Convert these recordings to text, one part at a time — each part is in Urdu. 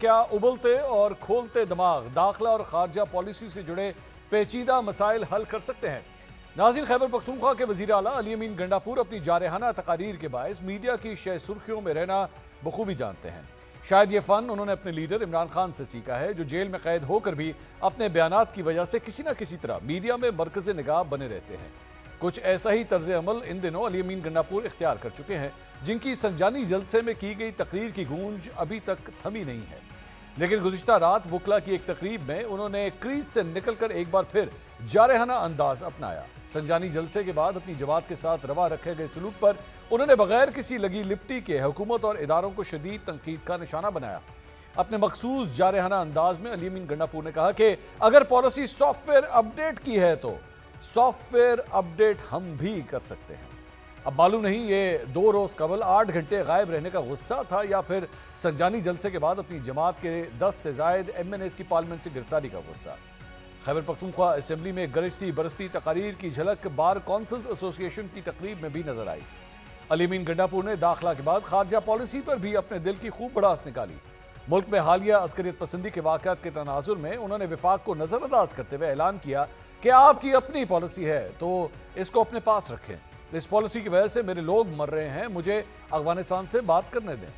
کیا ابلتے اور کھولتے دماغ داخلہ اور خارجہ پالیسی سے جڑے پیچیدہ مسائل حل کر سکتے ہیں؟ ناظرین، خیبر پختونخوا کے وزیر اعلیٰ علی امین گنڈاپور اپنی جارحانہ تقاریر کے باعث میڈیا کی شہ سرخیوں میں رہنا بخوبی جانتے ہیں۔ شاید یہ فن انہوں نے اپنے لیڈر عمران خان سے سیکھا ہے، جو جیل میں قید ہو کر بھی اپنے بیانات کی وجہ سے کسی نہ کسی طرح میڈیا میں مرکز نگاہ بنے رہتے ہیں۔ کچھ ایسا ہی طرز عمل ان دنوں علی امین گنڈاپور اختیار کر چکے ہیں، جن کی سنجانی جلسے میں کی گئی تقریر کی گونج ابھی تک تھمی نہیں ہے۔ لیکن گزشتہ رات وکلا کی ایک تقریب میں انہوں نے کریز سے نکل کر ایک بار پھر جارحانہ انداز اپنایا۔ سنجانی جلسے کے بعد اپنی جماعت کے ساتھ روا رکھے گئے سلوک پر انہوں نے بغیر کسی لگی لپٹی کے حکومت اور اداروں کو شدید تنقید کا نشانہ بنایا۔ اپنے مخصوص جارحانہ انداز میں علی امین گنڈاپور نے کہا کہ اگر پالیسی سافٹ ویئر اپڈیٹ کی ہے تو سافٹ ویئر اپڈیٹ ہم بھی کر سکتے ہیں۔ اب معلوم نہیں یہ 2 روز قبل 8 گھنٹے غائب رہنے کا غصہ تھا یا پھر سنجانی جلسے کے بعد اپنی جماعت کے 10 سے زائد MNAs کی پارلیمنٹ سے گرفتاری کا غصہ۔ خیبر پختونخوا اسمبلی میں گرجتی برستی تقاریر کی جھلک بار کونسلز ایسوسی ایشن کی تقریب میں بھی نظر آئی۔ علی امین گنڈاپور نے داخلہ کے بعد خارجہ پالیسی پر بھی اپنے دل کی خوب بڑاس نکالی۔ ملک میں حالیہ عسکریت پسندی کے واقعات کے تناظر میں انہوں نے وفاق کو نظر انداز کرتے ہوئے اعلان کیا کہ آپ کی اپنی پالیسی ہے تو اس کو اپنے پاس رکھیں۔ اس پالیسی کی وجہ سے میرے لوگ مر رہے ہیں، مجھے افغانستان سے بات کرنے دیں۔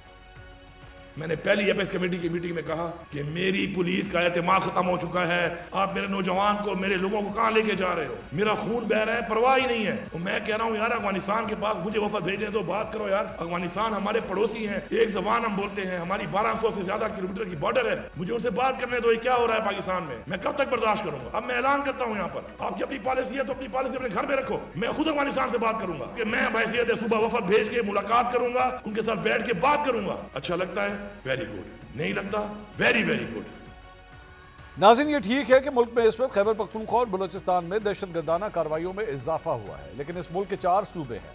میں نے پہلی اپیکس کمیٹی کی میٹنگ میں کہا کہ میری پولیس کا اعتماد ختم ہو چکا ہے، آپ میرے نوجوان کو، میرے لوگوں کو کہاں لے کے جا رہے ہو؟ میرا خون بہ رہا ہے، پرواہ ہی نہیں ہے۔ تو میں کہہ رہا ہوں یار افغانستان کے پاس مجھے وفد بھیجیں تو بات کرو یار۔ افغانستان ہمارے پڑوسی ہیں، ایک زبان ہم بولتے ہیں، ہماری 1200 سے زیادہ کلومیٹر کی بارڈر ہے، مجھے ان سے بات کرنے دو۔ یہ کیا ہو رہا ہے پاکستان میں؟ میں کب تک برداشت کروں گا؟ اب میں اعلان کرتا ہوں یہاں پر، آپ کی اپنی پالیسی ہے تو اپنی پالیسی اپنے گھر میں رکھو۔ میں خود افغانستان سے بات کروں گا کہ میں بحیثیت صوبہ وفد بھیج کے ملاقات کروں گا، ان کے ساتھ بیٹھ کے بات کروں گا۔ اچھا لگتا ہے؟ Very good. نہیں لگتا؟ Very very good. ناظرین، یہ ٹھیک ہے کہ ملک میں اس وقت خیبر پختونخوا اور بلوچستان میں دہشت گردانہ کارروائیوں میں اضافہ ہوا ہے، لیکن اس ملک کے 4 صوبے ہیں۔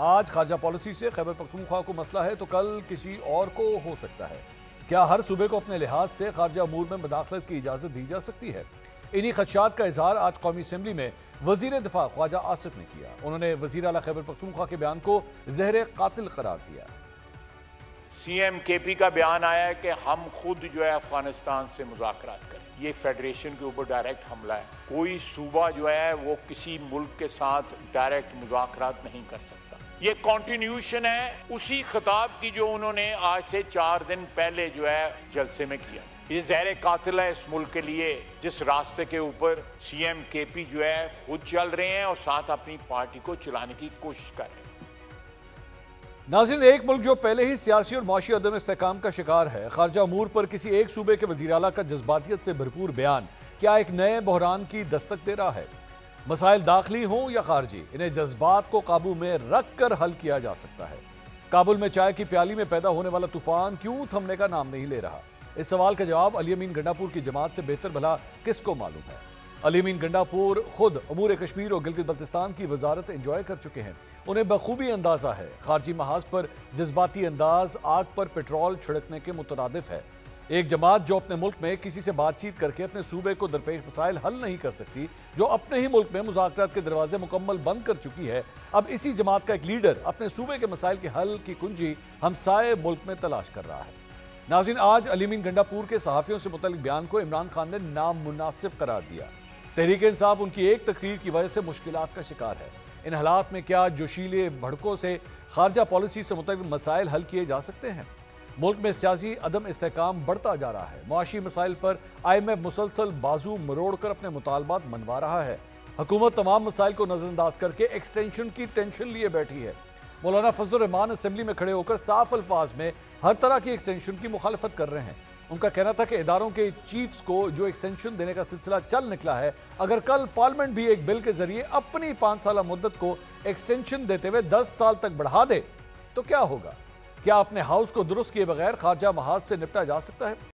آج خارجہ پالیسی سے خیبر پختونخوا کو مسئلہ ہے تو کل کسی اور کو ہو سکتا ہے۔ کیا ہر صوبے کو اپنے لحاظ سے خارجہ امور میں مداخلت کی اجازت دی جا سکتی ہے؟ انہی خدشات کا اظہار آج قومی اسمبلی میں وزیر دفاع خواجہ آصف نے کیا۔ انہوں نے وزیر اعلیٰ خیبر پختونخوا کے بیان کو زہر قاتل قرار دیا۔ CM KP کا بیان آیا ہے کہ ہم خود جو ہے افغانستان سے مذاکرات کریں۔ یہ فیڈریشن کے اوپر ڈائریکٹ حملہ ہے۔ کوئی صوبہ جو ہے وہ کسی ملک کے ساتھ ڈائریکٹ مذاکرات نہیں کر سکتا۔ یہ کنٹینیوشن ہے اسی خطاب کی جو انہوں نے آج سے 4 دن پہلے جو ہے جلسے میں کیا۔ یہ زہر قاتل ہے اس ملک کے لیے، جس راستے کے اوپر CM KP جو ہے خود چل رہے ہیں اور ساتھ اپنی پارٹی کو چلانے کی کوشش کر رہے ہیں۔ ناظرین، ایک ملک جو پہلے ہی سیاسی اور معاشی عدم استحکام کا شکار ہے، خارجہ امور پر کسی ایک صوبے کے وزیر اعلیٰ کا جذباتیت سے بھرپور بیان کیا ایک نئے بحران کی دستک دے رہا ہے؟ مسائل داخلی ہوں یا خارجی، انہیں جذبات کو قابو میں رکھ کر حل کیا جا سکتا ہے۔ کابل میں چائے کی پیالی میں پیدا ہونے والا طوفان کیوں تھمنے کا نام نہیں لے رہا؟ اس سوال کا جواب علی امین گنڈاپور کی جماعت سے بہتر بھلا کس کو معلوم ہے؟ علی امین گنڈاپور خود امور کشمیر اور گلگت بلتستان کی وزارت انجوائے کر چکے ہیں۔ انہیں بخوبی اندازہ ہے خارجی محاذ پر جذباتی انداز آگ پر پیٹرول چھڑکنے کے مترادف ہے۔ ایک جماعت جو اپنے ملک میں کسی سے بات چیت کر کے اپنے صوبے کو درپیش مسائل حل نہیں کر سکتی، جو اپنے ہی ملک میں مذاکرات کے دروازے مکمل بند کر چکی ہے، اب اسی جماعت کا ایک لیڈر اپنے صوبے کے مسائل کے حل کی کنجی ہمسائے ملک میں تلاش کر رہا ہے۔ ناظرین، آج علی امین گنڈاپور کے صحافیوں سے متعلق بیان کو عمران خان نے نامناسب قرار دیا۔ تحریک انصاف ان کی ایک تقریر کی وجہ سے مشکلات کا شکار ہے۔ ان حالات میں کیا جوشیلے بھڑکوں سے خارجہ پالیسی سے متعلق مسائل حل کیے جا سکتے ہیں؟ ملک میں سیاسی عدم استحکام بڑھتا جا رہا ہے۔ معاشی مسائل پر IMF مسلسل بازو مروڑ کر اپنے مطالبات منوا رہا ہے۔ حکومت تمام مسائل کو نظر انداز کر کے ایکسٹینشن کی ٹینشن لیے بیٹھی ہے۔ مولانا فضل الرحمان اسمبلی میں کھڑے ہو کر صاف الفاظ میں ہر طرح کی ایکسٹینشن کی مخالفت کر رہے ہیں۔ ان کا کہنا تھا کہ اداروں کے چیفز کو جو ایکسٹینشن دینے کا سلسلہ چل نکلا ہے، اگر کل پارلیمنٹ بھی ایک بل کے ذریعے اپنی 5 سالہ مدت کو ایکسٹینشن دیتے ہوئے 10 سال تک بڑھا دے تو کیا ہوگا؟ کیا اپنے ہاؤس کو درست کیے بغیر خارجہ محاذ سے نپٹا جا سکتا ہے؟